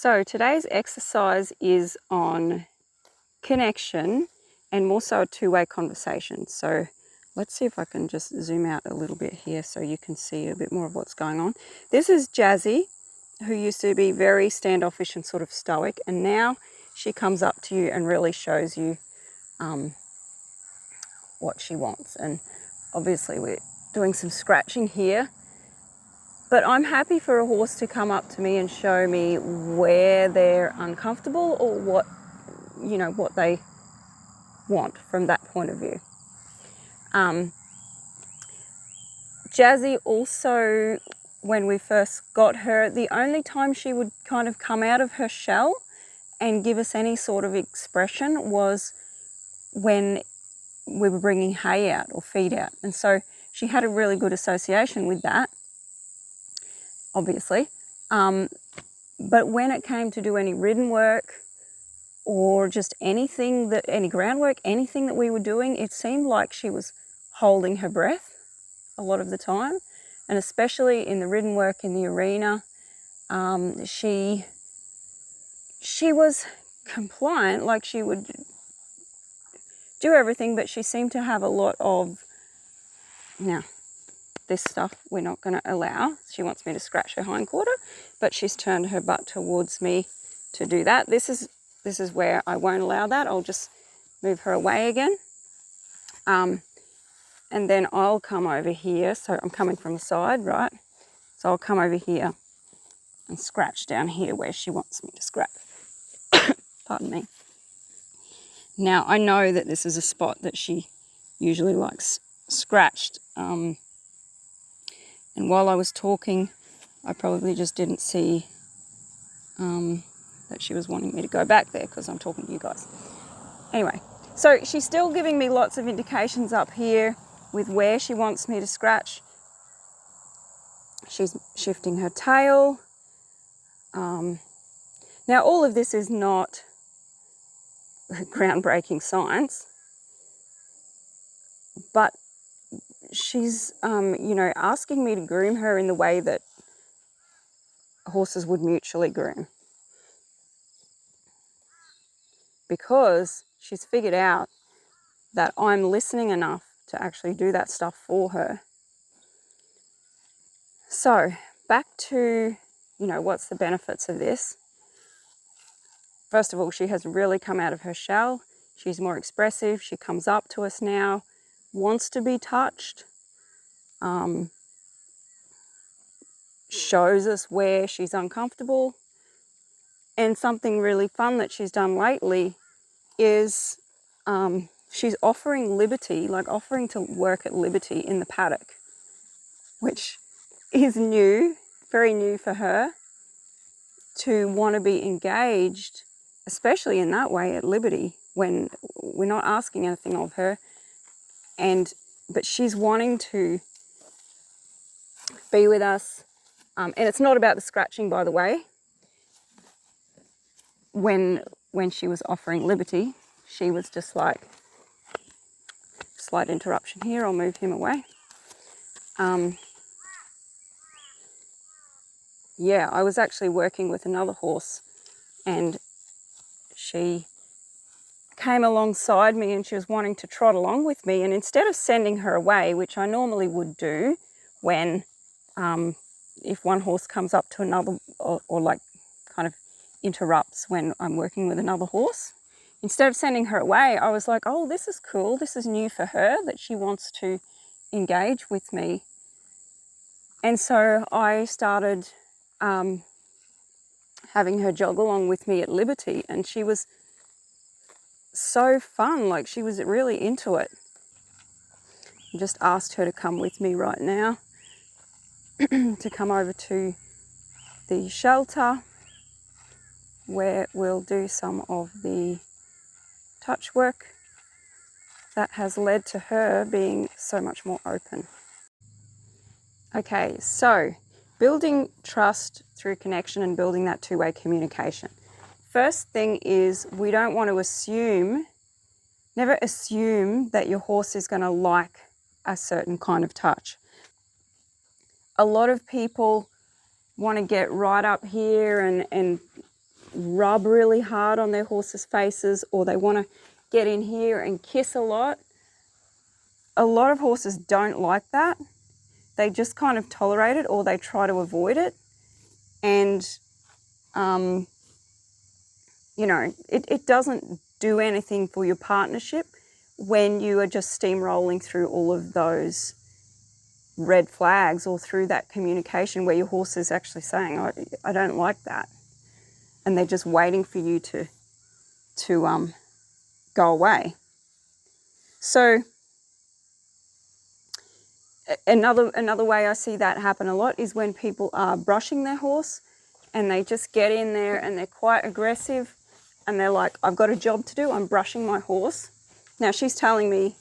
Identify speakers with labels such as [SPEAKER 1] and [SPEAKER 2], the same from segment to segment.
[SPEAKER 1] So today's exercise is on connection and more so a two-way conversation. So let's see if I can just zoom out a little bit here so you can see a bit more of what's going on. This is Jazzy, who used to be very standoffish and sort of stoic, and now she comes up to you and really shows you what she wants. And obviously we're doing some scratching here, but I'm happy for a horse to come up to me and show me where they're uncomfortable or what they want from that point of view. Jazzy also, when we first got her, the only time she would kind of come out of her shell and give us any sort of expression was when we were bringing hay out or feed out. And so she had a really good association with that, obviously. But when it came to do any ridden work or just any groundwork, anything that we were doing, it seemed like she was holding her breath a lot of the time. And especially in the ridden work in the arena, she was compliant, like she would do everything, but she seemed to have a lot of, now, this stuff we're not going to allow. She wants me to scratch her hindquarter, but she's turned her butt towards me to do that. This is where I won't allow that. I'll just move her away again. And then I'll come over here. So I'm coming from the side, right? So I'll come over here and scratch down here where she wants me to scratch. Pardon me. Now, I know that this is a spot that she usually likes scratched. And while I was talking, I probably just didn't see that she was wanting me to go back there because I'm talking to you guys. Anyway, so she's still giving me lots of indications up here with where she wants me to scratch. She's shifting her tail. Now, all of this is not groundbreaking science, but she's, asking me to groom her in the way that horses would mutually groom, because she's figured out that I'm listening enough to actually do that stuff for her. So back to, what's the benefits of this? First of all, she has really come out of her shell. She's more expressive. She comes up to us now, wants to be touched, shows us where she's uncomfortable. And something really fun that she's done lately is she's offering liberty, like offering to work at liberty in the paddock, which is new, very new for her, to want to be engaged, especially in that way at liberty when we're not asking anything of her. But she's wanting to be with us. And it's not about the scratching, by the way. When she was offering liberty, she was just like, slight interruption here, I'll move him away. Yeah, I was actually working with another horse and she came alongside me and she was wanting to trot along with me, and instead of sending her away, which I normally would do when if one horse comes up to another or like kind of interrupts when I'm working with another horse, instead of sending her away, I was like, oh, this is cool, this is new for her that she wants to engage with me. And so I started having her jog along with me at liberty, and she was so fun, like she was really into it. I just asked her to come with me right now to come over to the shelter where we'll do some of the touch work that has led to her being so much more open. Okay, so building trust through connection and building that two-way communication. First thing is, we don't want to never assume that your horse is going to like a certain kind of touch. A lot of people want to get right up here and rub really hard on their horses' faces, or they want to get in here and kiss a lot. A lot of horses don't like that. They just kind of tolerate it, or they try to avoid it. And, you know, it doesn't do anything for your partnership when you are just steamrolling through all of those red flags, or through that communication where your horse is actually saying, I don't like that. And they're just waiting for you to go away. So another way I see that happen a lot is when people are brushing their horse and they just get in there and they're quite aggressive and they're like, I've got a job to do, I'm brushing my horse. Now she's telling me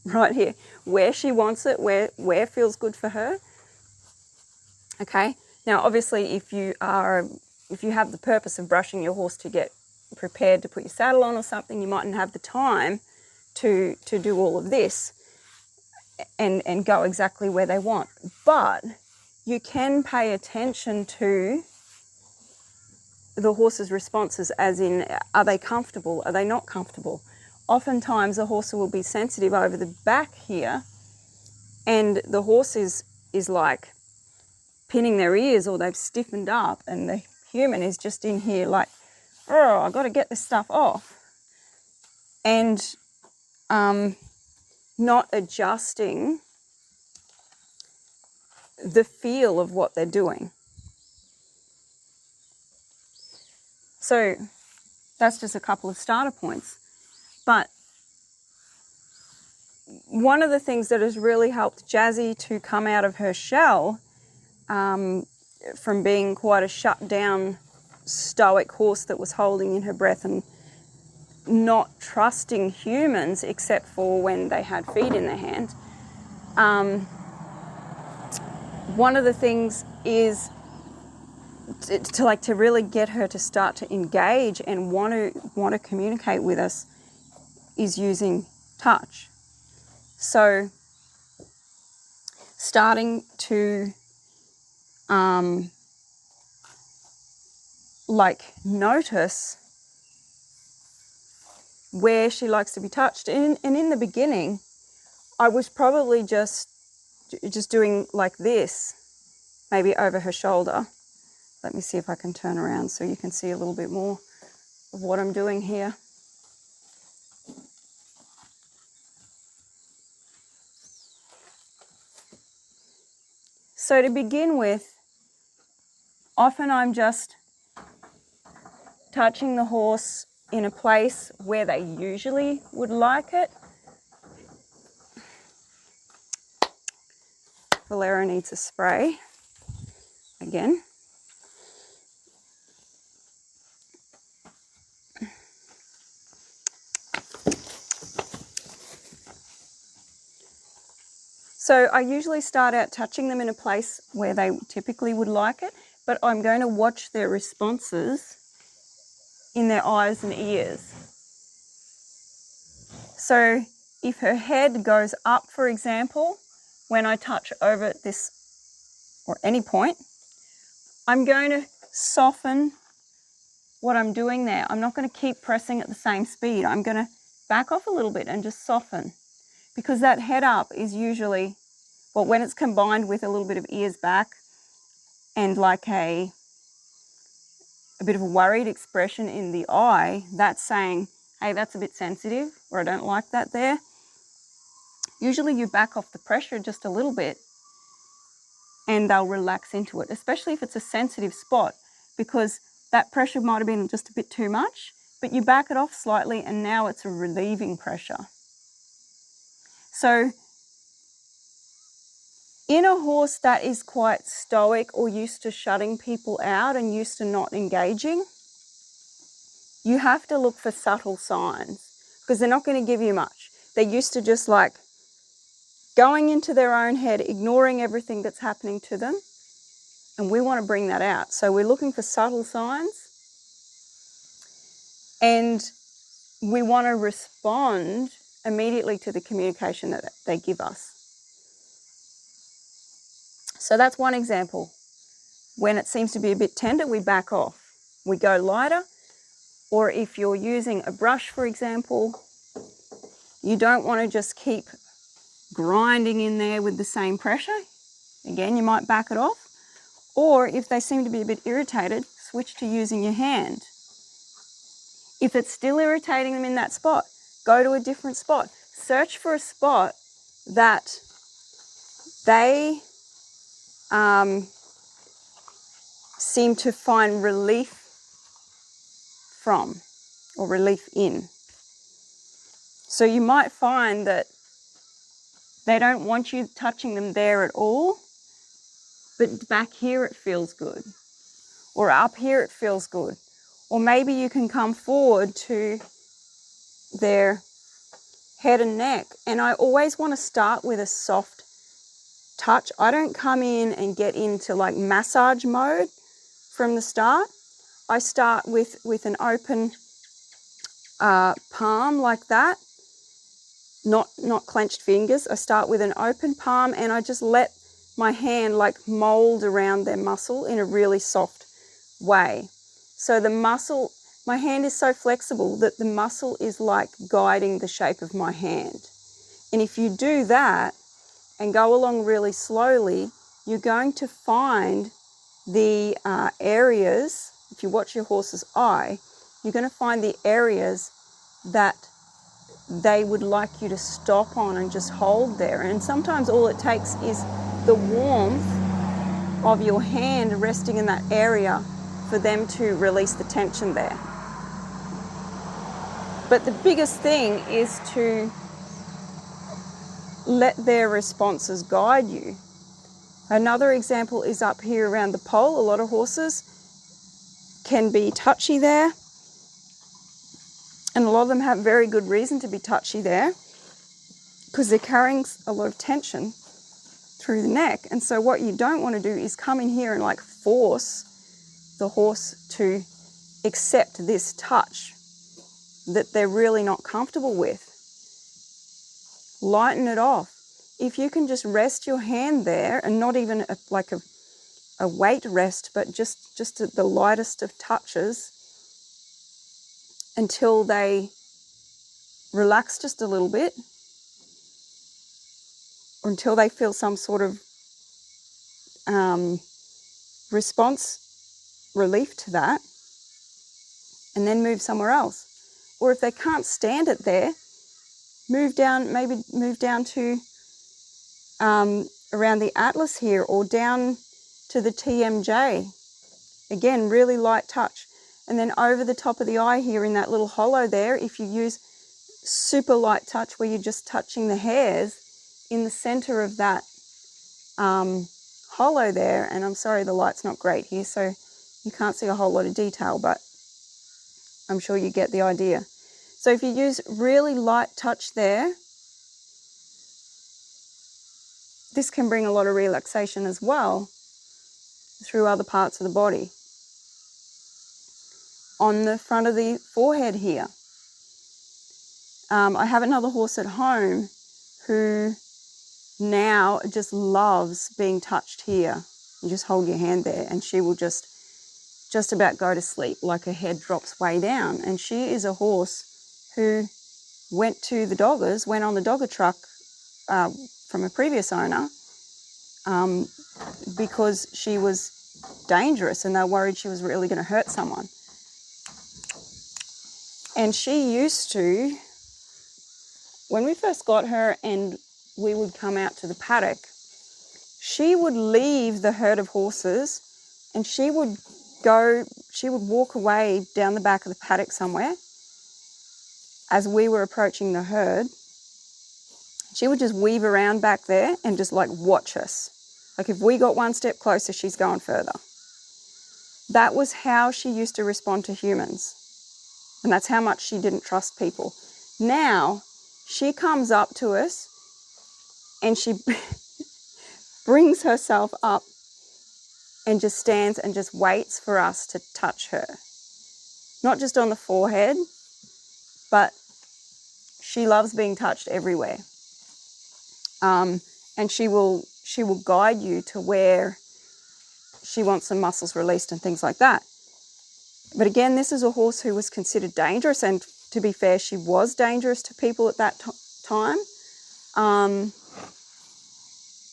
[SPEAKER 1] right here where she wants it, where feels good for her. Okay. Now obviously if you have the purpose of brushing your horse to get prepared to put your saddle on or something, you mightn't have the time to do all of this and go exactly where they want. But you can pay attention to the horse's responses, as in, are they comfortable? Are they not comfortable? Oftentimes a horse will be sensitive over the back here, and the horse is like pinning their ears, or they've stiffened up, and the human is just in here like, oh, I've got to get this stuff off. And not adjusting the feel of what they're doing. So that's just a couple of starter points. But one of the things that has really helped Jazzy to come out of her shell, from being quite a shut down, stoic horse that was holding in her breath and not trusting humans except for when they had feed in their hand, one of the things is to really get her to start to engage and want to communicate with us is using touch. So starting to notice where she likes to be touched. And in the beginning, I was probably just doing like this, maybe over her shoulder. Let me see if I can turn around so you can see a little bit more of what I'm doing here. So to begin with, often I'm just touching the horse in a place where they usually would like it. Valera needs a spray again. So I usually start out touching them in a place where they typically would like it, but I'm going to watch their responses in their eyes and ears. So if her head goes up, for example, when I touch over this or any point, I'm going to soften what I'm doing there. I'm not going to keep pressing at the same speed. I'm going to back off a little bit and just soften, because that head up is usually, well, when it's combined with a little bit of ears back and like a bit of a worried expression in the eye, that's saying, hey, that's a bit sensitive, or I don't like that there. Usually you back off the pressure just a little bit and they'll relax into it, especially if it's a sensitive spot, because that pressure might have been just a bit too much, but you back it off slightly and now it's a relieving pressure. So in a horse that is quite stoic or used to shutting people out and used to not engaging, you have to look for subtle signs, because they're not going to give you much. They're used to just like going into their own head, ignoring everything that's happening to them. And we want to bring that out. So we're looking for subtle signs, and we want to respond immediately to the communication that they give us. So that's one example. When it seems to be a bit tender, we back off. We go lighter, Or if you're using a brush, for example, you don't want to just keep grinding in there with the same pressure. Again, you might back it off. Or if they seem to be a bit irritated, switch to using your hand. If it's still irritating them in that spot, go to a different spot. Search for a spot that they seem to find relief from or relief in. So you might find that they don't want you touching them there at all, but back here it feels good, or up here it feels good. Or maybe you can come forward to their head and neck. And I always want to start with a soft touch. I don't come in and get into like massage mode from the start. I start with an open palm like that, not clenched fingers. I start with an open palm and I just let my hand like mold around their muscle in a really soft way. So the muscle, my hand is so flexible that the muscle is like guiding the shape of my hand. And if you do that and go along really slowly, you're going to find the areas, if you watch your horse's eye, you're going to find the areas that they would like you to stop on and just hold there. And sometimes all it takes is the warmth of your hand resting in that area for them to release the tension there. But the biggest thing is to let their responses guide you. Another example is up here around the pole. A lot of horses can be touchy there, and a lot of them have very good reason to be touchy there because they're carrying a lot of tension through the neck. And so what you don't want to do is come in here and like force the horse to accept this touch that they're really not comfortable with. Lighten it off. If you can just rest your hand there, and not even like a weight rest, but just the lightest of touches until they relax just a little bit, or until they feel some sort of response, relief to that, and then move somewhere else. Or if they can't stand it there, maybe move down to around the atlas here, or down to the TMJ. Again, really light touch. And then over the top of the eye here in that little hollow there, if you use super light touch where you're just touching the hairs in the center of that hollow there, and I'm sorry the light's not great here so you can't see a whole lot of detail, but I'm sure you get the idea. So if you use really light touch there, this can bring a lot of relaxation as well through other parts of the body. On the front of the forehead here, I have another horse at home who now just loves being touched here. You just hold your hand there and she will just about go to sleep, like her head drops way down. And she is a horse who went on the dogger truck from a previous owner because she was dangerous and they were worried she was really going to hurt someone. And she used to, when we first got her and we would come out to the paddock, she would leave the herd of horses and she would walk away down the back of the paddock somewhere as we were approaching the herd. She would just weave around back there and just like watch us. Like if we got one step closer, she's going further. That was how she used to respond to humans. And that's how much she didn't trust people. Now, she comes up to us and she brings herself up and just stands and just waits for us to touch her. Not just on the forehead, but she loves being touched everywhere. And she will guide you to where she wants some muscles released and things like that. But again, this is a horse who was considered dangerous, and to be fair, she was dangerous to people at that time.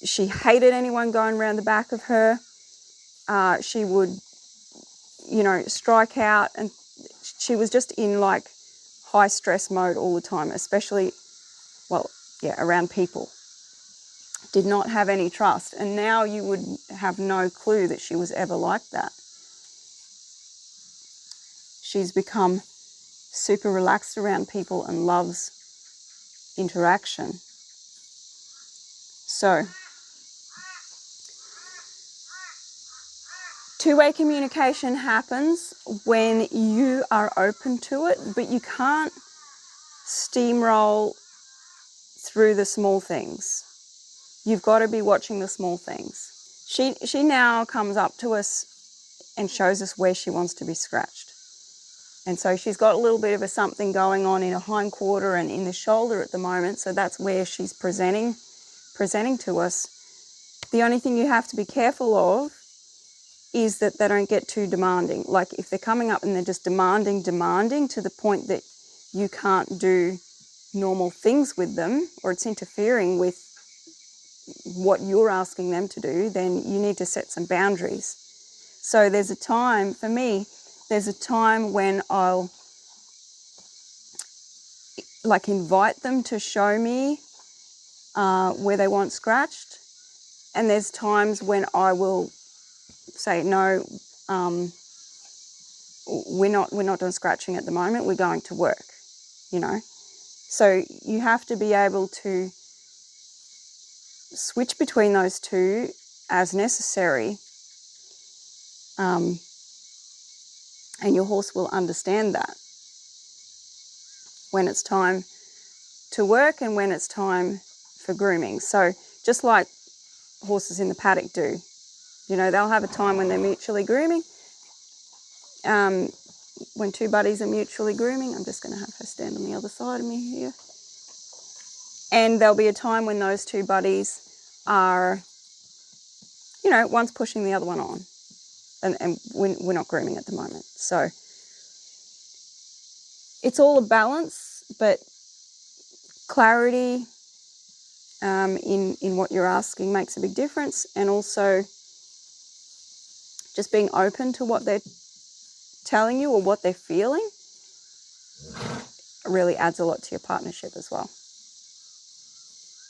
[SPEAKER 1] She hated anyone going around the back of her. She would, strike out, and she was just in like high stress mode all the time, especially, around people. Did not have any trust. And now you would have no clue that she was ever like that. She's become super relaxed around people and loves interaction. So, two-way communication happens when you are open to it, but you can't steamroll through the small things. You've got to be watching the small things. She now comes up to us and shows us where she wants to be scratched. And so she's got a little bit of a something going on in her hindquarter and in the shoulder at the moment, so that's where she's presenting to us. The only thing you have to be careful of is that they don't get too demanding. Like if they're coming up and they're just demanding to the point that you can't do normal things with them, or it's interfering with what you're asking them to do, then you need to set some boundaries. So there's a time, for me, there's a time when I'll like invite them to show me where they want scratched. And there's times when I will say, no, we're not doing scratching at the moment, we're going to work, So you have to be able to switch between those two as necessary. And your horse will understand that when it's time to work and when it's time for grooming. So just like horses in the paddock do, they'll have a time when they're mutually grooming. When two buddies are mutually grooming, I'm just going to have her stand on the other side of me here. And there'll be a time when those two buddies are, one's pushing the other one on. And we're not grooming at the moment. So it's all a balance, but clarity in what you're asking makes a big difference. And also just being open to what they're telling you or what they're feeling really adds a lot to your partnership as well.